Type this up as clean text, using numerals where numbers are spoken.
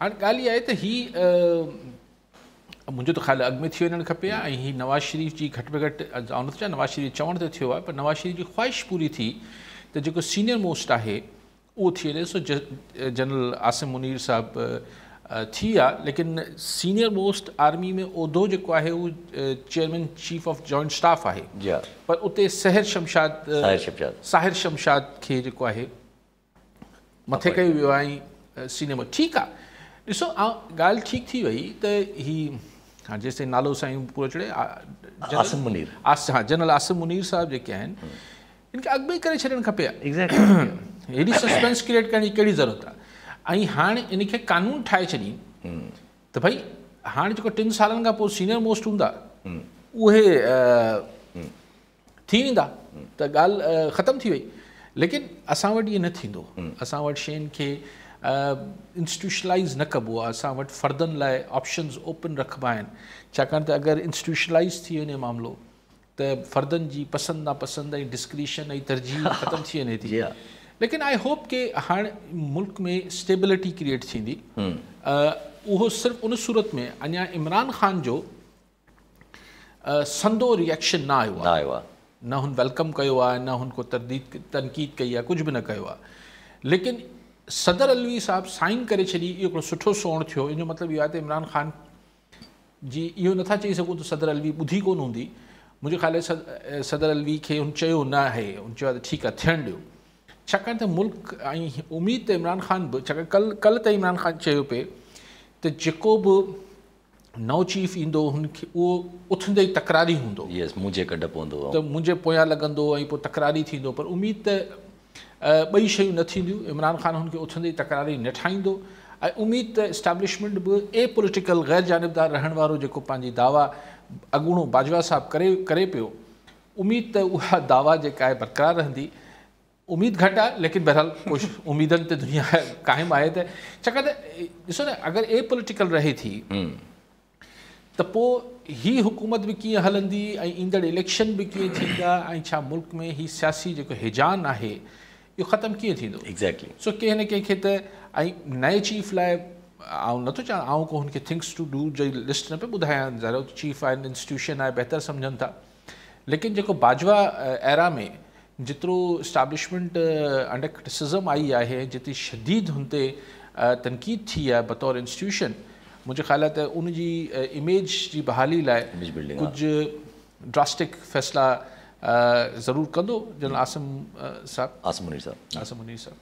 हाणे ॻाल्हि इहा आहे त ही मुंहिंजो त ख़्यालु अॻु में थी वञणु खपे हा ऐं हीअ नवाज़ शरीफ़ जी घटि में घटि आउं नथो चाहियां नवाज़ शरीफ़ चवण त थियो आहे पर नवाज़ शरीफ़ जी ख़्वाहिश पूरी थी त जेको सीनियर मोस्ट आहे उहो थी वञे सो जनरल आसिम मुनीर साहिबु थी आहे लेकिन सीनियर मोस्ट आर्मी में उहिदो जेको आहे उहो chairman chief of joint staff आहे पर उते साहिर शमशाद खे जेको आहे मथे कयो वियो आहे सीनियर मोस्ट ठीकु आहे ॾिसो ॻाल्हि ठीकु थी वई त ही हाँ जेसिताईं नालो साईं पूरो चढ़े आसिम मुनीर हाँ जनरल आसिम मुनीर साहिब जेके आहिनि इनखे अॻु में ई करे छॾणु खपे हेॾी सस्पेंस क्रिएट करण जी कहिड़ी ज़रूरत आहे ऐं हाणे इनखे कानून ठाहे छॾी त भई हाणे जेको 3 सालनि खां पोइ सीनियर मोस्ट हूंदा उहे थी वेंदा त ॻाल्हि ख़तमु थी वई लेकिन असां वटि इहो न थींदो असां वटि शयुनि खे इंस्टीट्यूशनलाइज़ न कबो आहे असां वटि फ़र्दनि लाइ ऑप्शन्स ओपन रखिबा आहिनि छाकाणि त अगरि इंस्टीट्यूशनलाइज़ थी वञे मामिलो त फ़र्दनि जी पसंदि नापसंदि ऐं डिस्क्रिशन ऐं तरजीह ख़तमु थी वञे थी लेकिन आई होप के हाणे मुल्क में स्टेबिलिटी क्रिएट थींदी उहो सिर्फ़ु उन सूरत में अञा इमरान ख़ान जो संदो रिएक्शन न आयो आहे न हुन वेलकम कयो आहे न हुन को तनक़ीद कई आहे कुझु बि न कयो आहे लेकिन सदर अलवी साहिबु साइन करे छॾी इहो हिकिड़ो सुठो सोण थियो इन जो मतिलबु इहो आहे त इमरान ख़ान जी इहो नथा चई सघूं त सदर अलवी ॿुधी कोन हूंदी मुंहिंजो ख़्यालु आहे सदर अलवी खे हुन चयो न आहे हुन चयो आहे त ठीकु आहे थियणु ॾियो छाकाणि त मुल्क ऐं उमेद त इमरान ख़ान बि छाकाणि कल्ह त इमरान ख़ान चयो पिए त जेको बि नओं चीफ ईंदो हुनखे उहो उथंदे ई तकरारी हूंदो मुंहिंजे कढ पवंदो त मुंहिंजे पोयां लॻंदो ऐं पोइ तकरारी थींदो पर उमेद त ॿई शयूं न थींदियूं इमरान ख़ान हुनखे उथंदे ई तकरारी न ठाहींदो ऐं उमेद त इस्टेब्लिशमेंट बि ए पॉलिटिकल ग़ैर जानिबदार रहण वारो जेको पंहिंजी दावा अॻूणो बाजवा साहिबु करे पियो उमेद त उहा दावा जेका आहे बरक़रार रहंदी उमेद घटि आहे लेकिन बहरहाल कोशिशि उमेदनि ते दुनिया क़ाइमु आहे त छाकाणि त ॾिसो न अगरि ए पॉलिटिकल रहे थी त पोइ ही हुकूमत बि कीअं हलंदी ऐं ईंदड़ इलेक्शन बि कीअं थींदा ऐं छा मुल्क में ही सियासी जेको हिजान आहे इहो ख़तमु कीअं थींदो एग्ज़ैक्टली सो कंहिं न कंहिंखे त ऐं नए चीफ लाइ आउं नथो चाहियां आउं को हुनखे थिंग्स टू डू जी लिस्ट न पियो ॿुधायां ज़ाहिर चीफ आहिनि इंस्टीट्यूशन आहे बहितर सम्झनि था लेकिन जेको बाजवा एरा में जेतिरो इस्टेब्लिशमेंट अंडर क्रिटिसिज़म आई आहे जेतिरी शदीद हुन ते तनक़ीद थी आहे बतौर इंस्टीट्यूशन मुंहिंजो ख़्यालु आहे त उनजी इमेज जी बहाली लाइ कुझु ड्रास्टिक फ़ैसिला ज़रूरु कंदो जनरल आसिम मुनीर साहिबु